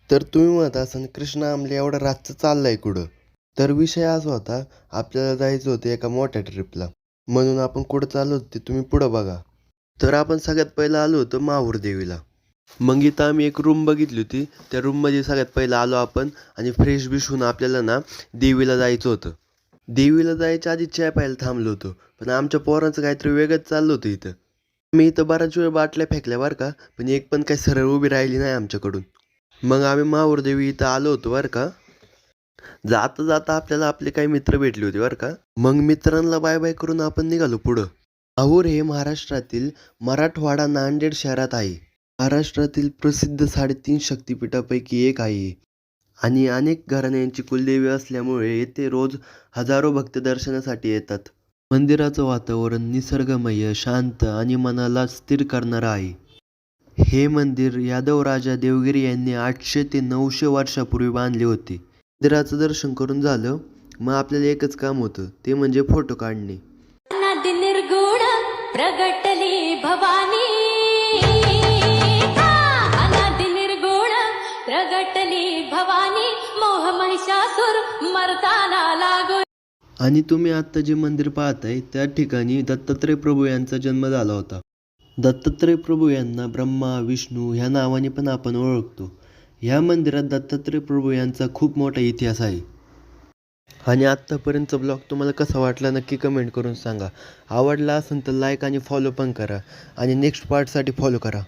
तर तुम्ही म्हणत असाल कृष्ण आमले एवढा रातचं चाललाय कुठं? तर विषय असा होता, आपल्याला जायचं होतं एका मोठ्या ट्रिपला. म्हणून आपण कुठं चाललो होतो ते तुम्ही पुढं बघा. तर आपण सगळ्यात पहिलं आलो होतो माहूर देवीला. मग इथं आम्ही एक रूम बघितली होती. त्या रूममध्ये सगळ्यात पहिलं आलो आपण आणि फ्रेश बिश होऊन आपल्याला ना देवीला जायचं होतं. देवीला जायच्या आधी चहा प्यायला थांबलो होतो. पण आमच्या पोरांचं काहीतरी वेगळंच चाललं होतं इथं. मी इथं बराच वेळ बाटल्या फेकल्या बरं का, पण एक पण काही सरळ उभी राहिली नाही आमच्याकडून. मग आम्ही माहूरदेवी इथं आलो होतो बरं का. जाता जाता आपल्याला आपले काही मित्र भेटले होते बरं का. मग मित्रांना बाय बाय करून आपण निघालो पुढं. माहूर हे महाराष्ट्रातील मराठवाडा नांदेड शहरात आहे. महाराष्ट्रातील प्रसिद्ध 3.5 शक्तिपीठापैकी एक आहे आणि अनेक घराण्यांची कुलदेवी असल्यामुळे येथे रोज हजारो भक्त दर्शनासाठी येतात. मंदिराचं वातावरण निसर्गमय, शांत आणि मनाला स्थिर करणारं आहे. हे मंदिर यादव राजा देवगिरी यांनी 800 ते 900 वर्षापूर्वी बांधले होते. मंदिराचं दर्शन करून झालं, मग आपल्याला एकच काम होतं, ते म्हणजे फोटो काढणे. नदी निर्गुण प्रगटली भवानी, अनादि निर्गुण प्रगटली भवानी, मोह महिषासुर मर्दाना लागो. आणि तुम्ही आत्ता जे मंदिर पाहताय त्या ठिकाणी दत्तात्रय प्रभू यांचा जन्म झाला होता. दत्तात्रय प्रभू यांना ब्रह्मा विष्णू ह्या नावाने पण आपण ओळखतो. ह्या मंदिरात दत्तात्रय प्रभू यांचा खूप मोठा इतिहास आहे. आणि आत्तापर्यंतचा ब्लॉग तुम्हाला कसा वाटला नक्की कमेंट करून सांगा. आवडला असेल तर लाईक आणि फॉलो पण करा आणि नेक्स्ट पार्टसाठी फॉलो करा.